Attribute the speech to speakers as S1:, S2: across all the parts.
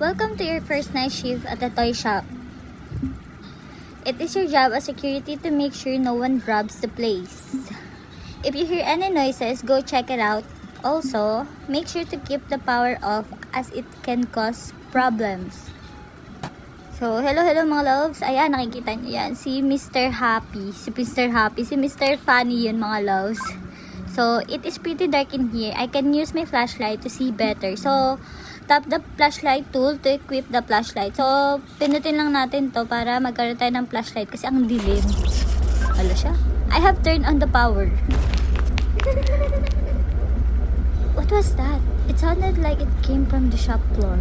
S1: Welcome to your first night shift at the toy shop. It is your job as security to make sure no one robs the place. If you hear any noises, go check it out. Also, make sure to keep the power off as it can cause problems. So, hello mga loves. Ayan, nakikita niyo yan. Si Mr. Happy. Si Mr. Funny yun mga loves. So, it is pretty dark in here. I can use my flashlight to see better. So, tap the flashlight tool to equip the flashlight. So, pinutin lang natin to para magkaroon tayo ng flashlight kasi ang dilim. Wala siya. I have turned on the power. What was that? It sounded like it came from the shop floor.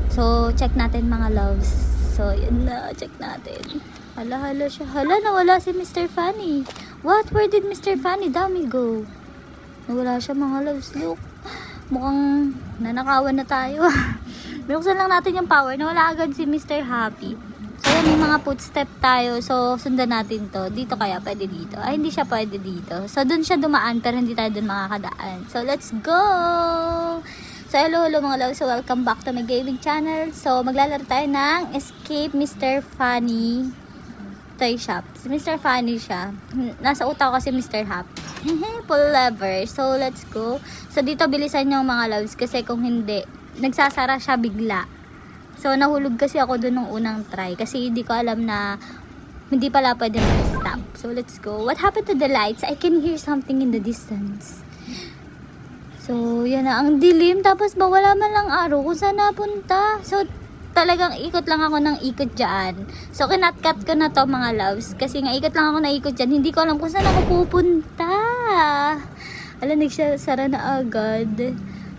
S1: So, check natin mga loves. So, yun na. Check natin. Hala siya. Hala, nawala si Mr. Funny. What? Where did Mr. Funny Dummy go? Nawala siya mga loves. Look. Mukhang nanakawan na tayo. Binuksan lang natin yung power. Nawala agad si Mr. Happy. So, yan, may mga footstep tayo. So, sundan natin to. Dito kaya pwede dito. Ay, hindi siya pwede dito. So, dun siya dumaan pero hindi tayo dun makakadaan. So, let's go! So, hello mga love. So, welcome back to my gaming channel. So, maglalaro tayo ng Escape Mr. Funny Toy Shop. Si Mr. Funny siya. Nasa utak ko kasi Mr. Happy. Pull lever. So, let's go. So, dito bilisan yung mga loves kasi kung hindi, nagsasara siya bigla. So, nahulog kasi ako dun nung unang try kasi hindi ko alam na hindi pala pwede mag-stop. So, let's go. What happened to the lights? I can hear something in the distance. So, yan na. Ang dilim. Tapos, wala man lang araw kung saan napunta. So, talagang ikot lang ako ng ikot dyan. So, kinat-cut ko na to mga loves. Kasi nga, ikot lang ako na ikot dyan. Hindi ko alam kung saan ako pupunta. Alam, nagsasara na agad.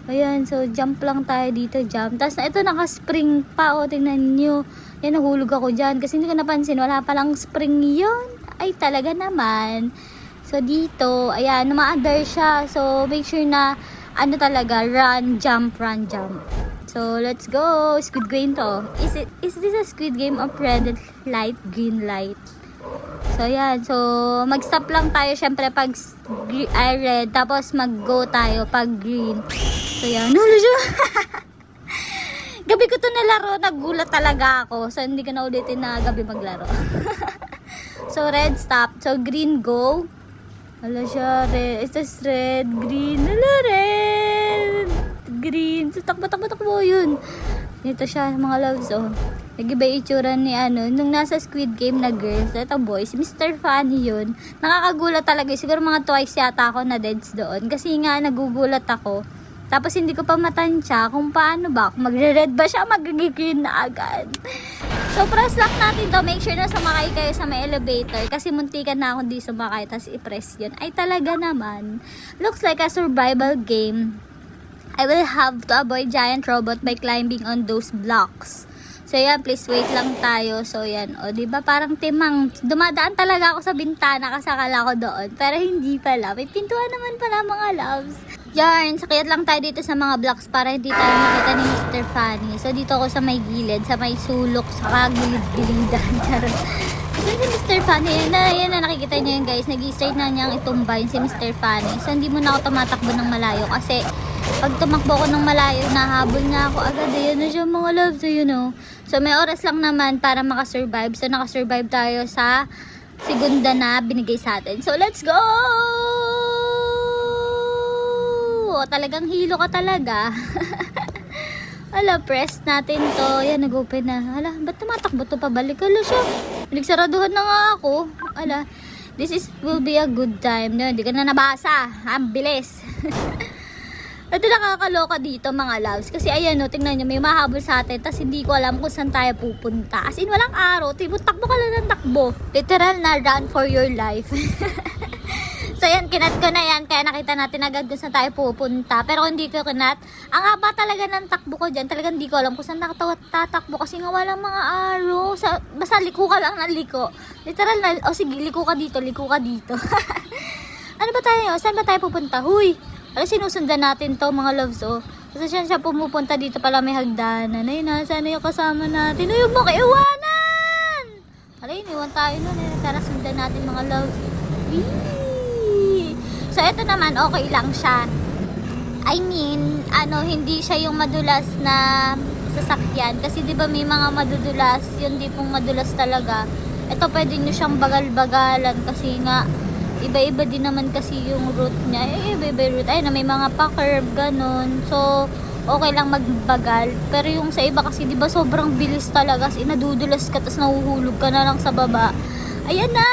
S1: Ayan, so, jump lang tayo dito, jump. Tapos, ito naka-spring pa. O, tingnan nyo. Yan, nahulog ako dyan. Kasi hindi ko napansin, wala palang spring yun. Ay, talaga naman. So, dito, ayan, numa-under siya. So, make sure na, ano talaga, run, jump. So, let's go. Squid game to. Is this a squid game of red light, green light? So, yan. So, mag-stop lang tayo syempre pag red. Tapos, mag-go tayo pag green. So, yan. Nulo siya. Gabi ko to nalaro. Nagulat talaga ako. So, hindi ko na ulitin na gabi maglaro. So, red, stop. So, green, go. Hala siya. Red. Is this red, green? Hala, red. Green. So, takbo yun. Ito siya, mga loves, oh. Nag-iba itsura ni, nung nasa Squid Game na girls, ito boys, Mr. Funny yun. Nakakagulat talaga. Siguro mga twice yata ako na deads doon. Kasi nga, nagugulat ako. Tapos, hindi ko pa matansya kung paano ba. Kung magre-red ba siya, mag-green na agad. So, press lang natin to. Make sure na sumakay kayo sa may elevator. Kasi muntikan na ako di sumakay. Tapos, i-press yun. Ay, talaga naman. Looks like a survival game. I will have to avoid giant robot by climbing on those blocks. So, yan. Please wait lang tayo. So, yan. O, diba? Parang timang. Dumadaan talaga ako sa bintana kasi akala ko doon. Pero hindi pala. May pintuan naman pala mga loves. Yan. Sakit lang tayo dito sa mga blocks para hindi tayo makita ni Mr. Funny. So, dito ako sa may gilid. Sa may sulok. Sa gilid-gilidan. So, si Mr. Funny. Yan na nakikita niyo yun guys. Nag-i-start na niyang itumba yun si Mr. Funny. So, hindi mo na ako tumatakbo ng malayo. Kasi, pag tumakbo ko ng malayo, nahabol na ako agad. Ayan na siya mga loves. So, you know. So, may oras lang naman para makasurvive. So, nakasurvive tayo sa segunda na binigay sa atin. So, let's go! Talagang hilo ka talaga. Ala, press natin to. Yan, nag-open na. Ala, ba't tumatakbo to pabalik? Ala siya. Nagsaraduhan na nga ako. Ala, will be a good time. No, hindi ka na nabasa. Ang bilis. Ito nakakaloka dito mga loves. Kasi ayan no, tingnan nyo, may mahabol sa atin. Tapos hindi ko alam kung saan tayo pupunta. As in, walang araw. Takbo ka lang ng takbo. Literal na run for your life. So yan, kinat ko na yan. Kaya nakita natin agad kung saan tayo pupunta. Pero hindi ko kinat. Ang haba talaga ng takbo ko dyan. Talagang hindi ko alam kung saan tatakbo. Kasi nga walang mga araw. Basta liko ka lang ng liko. Literal na, sige, liko ka dito. Ano ba tayo? Saan ba tayo pupunta? Huy! Alam, sinusundan natin to mga loves, oh. Kasi siya pumupunta dito pala may hagdanan. Ay, nasaan na yung kasama natin? Ay, huwag mo kaiwanan! Alay, iniwan tayo nun. Tara, sundan natin mga loves. Wee! So, ito naman, okay lang siya. I mean, hindi siya yung madulas na sasakyan. Kasi di ba may mga madudulas, yun di pong madulas talaga. Ito pwede nyo siyang bagal-bagalan kasi nga iba-iba din naman kasi yung route niya. Iba-iba yung route. Ayun na may mga pa-curve, ganun. So, okay lang magbagal. Pero yung sa iba kasi di ba sobrang bilis talaga. Kasi nadudulas ka tapos nahuhulog ka na lang sa baba. Ayan na!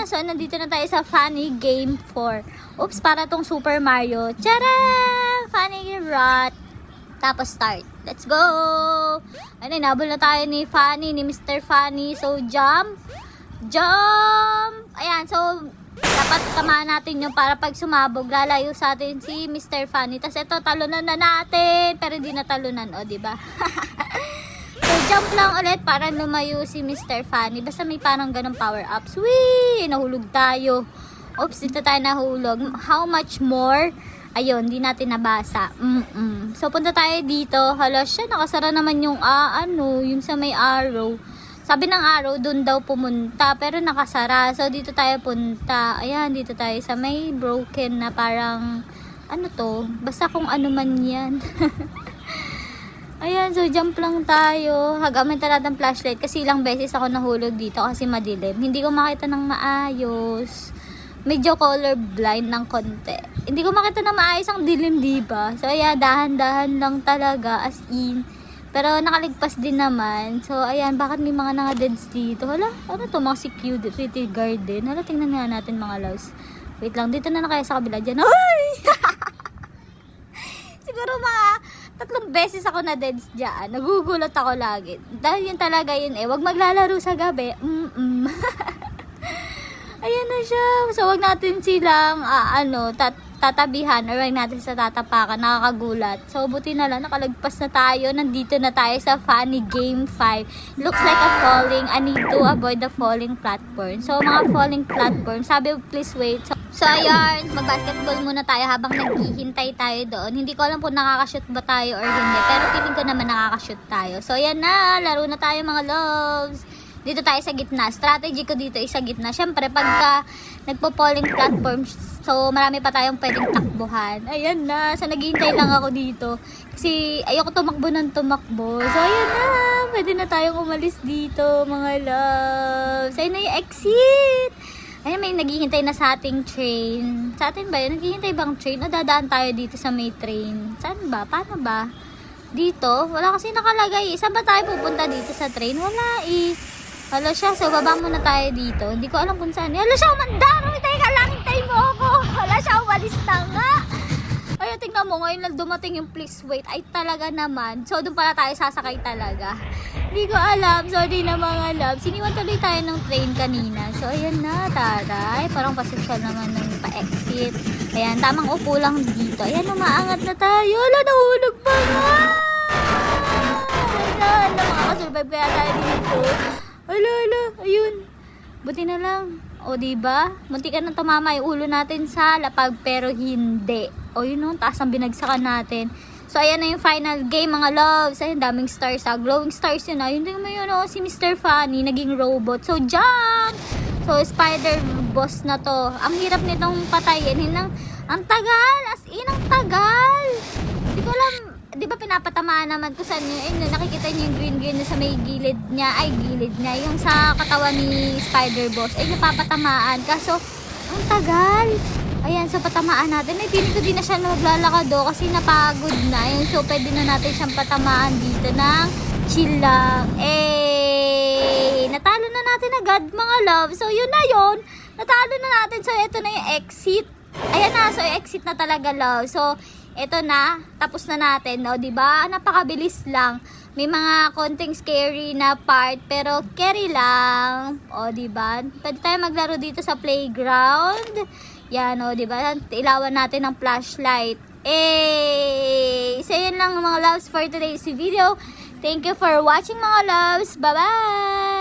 S1: So, nandito na tayo sa Funny Game 4. Oops, para tong Super Mario. Tara! Funny Rot. Tapos start. Let's go! Ano, inabol na tayo ni Funny, ni Mr. Funny. So, jump. Jump! Ayan, so, dapat tamaan natin yung para pag sumabog, lalayo sa atin si Mr. Funny. Tapos ito, talunan na natin. Pero hindi na talunan, o, diba? So, jump lang ulit para lumayo si Mr. Funny. Basta may parang ganong power-ups. Whee! Nahulog tayo. Oops, dito tayo nahulog. How much more? Ayun, di natin nabasa. So, punta tayo dito. Hala siya, nakasara naman yung, yung sa may arrow. Sabi ng arrow, dun daw pumunta. Pero nakasara. So, dito tayo punta. Ayan, dito tayo sa may broken na parang, ano to? Basta kung ano man yan. Ayan, so jump lang tayo. Hagamit natin ng flashlight kasi ilang beses ako nahulog dito kasi madilim. Hindi ko makita ng maayos. Medyo color blind ng konti. Hindi ko makita ng maayos ang dilim, diba? So, ayan, dahan-dahan lang talaga as in. Pero nakaligpas din naman. So, ayan, bakit may mga nanga-deads dito? Hala, ano to? Mga security garden. Hala, tingnan nga natin mga loves. Wait lang, dito na kaya sa kabila dyan. Ay! Siguro mga 3 beses ako na deads dyan. Nagugulat ako lagi. Dahil yun talaga yun eh. Huwag maglalaro sa gabi. Ayan na siya. So, wag natin silang, tatabihan or wag natin sa tatapakan. Nakakagulat. So, buti na lang. Nakalagpas na tayo. Nandito na tayo sa Funny Game 5. Looks like a falling. I need to avoid the falling platform. So, mga falling platform. Sabi, please wait. So, ayun. Mag-basketball muna tayo habang naghihintay tayo doon. Hindi ko alam kung nakakashoot ba tayo or hindi. Pero feeling ko naman nakakashoot tayo. So, ayan na. Laro na tayo mga loves. Dito tayo sa gitna. Strategy ko dito is sa gitna. Siyempre, pagka nagpo-falling platforms, so marami pa tayong pwedeng takbuhan. Ayan na. So, naghihintay lang ako dito. Kasi ayoko tumakbo ng tumakbo. So, ayan na. Pwede na tayong umalis dito, mga loves. Ayun na yung exit. Ayun, may naghihintay na sa ating train. Sa atin ba yun? Naghihintay bang train? O dadaan tayo dito sa may train? Saan ba? Paano ba? Dito? Wala kasi nakalagay. Saan ba tayo pupunta dito sa train? Wala eh. Hala siya, so baba muna tayo dito. Hindi ko alam kung saan. Hala siya, umandaro! Teka lang, hintay mo ako! Hala siya, umalis na nga! Ay, tingnan mo, ngayon lang dumating yung please wait. Ay, talaga naman. So, doon pala tayo sasakay talaga. Hindi ko alam. Sorry na mga loves. Siniwan tuloy tayo ng train kanina. So, ayan na, taray. Parang pasosyal naman ng pa-exit. Ayan, tamang upo lang dito. Ayan, umaangat na tayo. Hala, nahulog pa nga! Hala, makakasurvive kaya tayo dito. Hala, ayun. Buti na lang. O, diba? Munti ka nang tumama yung ulo natin sa lapag, pero hindi. O, yun o, taas ang binagsakan natin. So, ayan na yung final game, mga loves. Ayun, daming stars ha. Glowing stars yun ha. Yun din mo yun o, si Mr. Funny, naging robot. So, jump! So, spider boss na to. Ang hirap nitong patayin. Ang tagal. As in, ang tagal. Hindi ko alam. Di ba pinapatamaan naman ko sa inyo? Ayun, nakikita niyo yung green na sa may gilid niya. Ay, gilid niya. Yung sa katawan ni Spider Boss. Ay, napapatamaan. Kaso, ang tagal. Ayan, so patamaan natin. Ay, piling ko din na siya maglalakad do kasi napagod na. Ayun, so pwede na natin siyang patamaan dito ng chill lang. Eh, natalo na natin agad mga love. So, yun na yun. Natalo na natin. So, ito na yung exit. Ayan na. So, exit na talaga love. So, ito na, tapos na natin, no? Diba? Napakabilis lang. May mga konting scary na part, pero carry lang. O, diba? Pwede tayo maglaro dito sa playground. Yan, o, diba? Ilawan natin ng flashlight. So, yun lang mga loves for today's video. Thank you for watching mga loves. Bye-bye!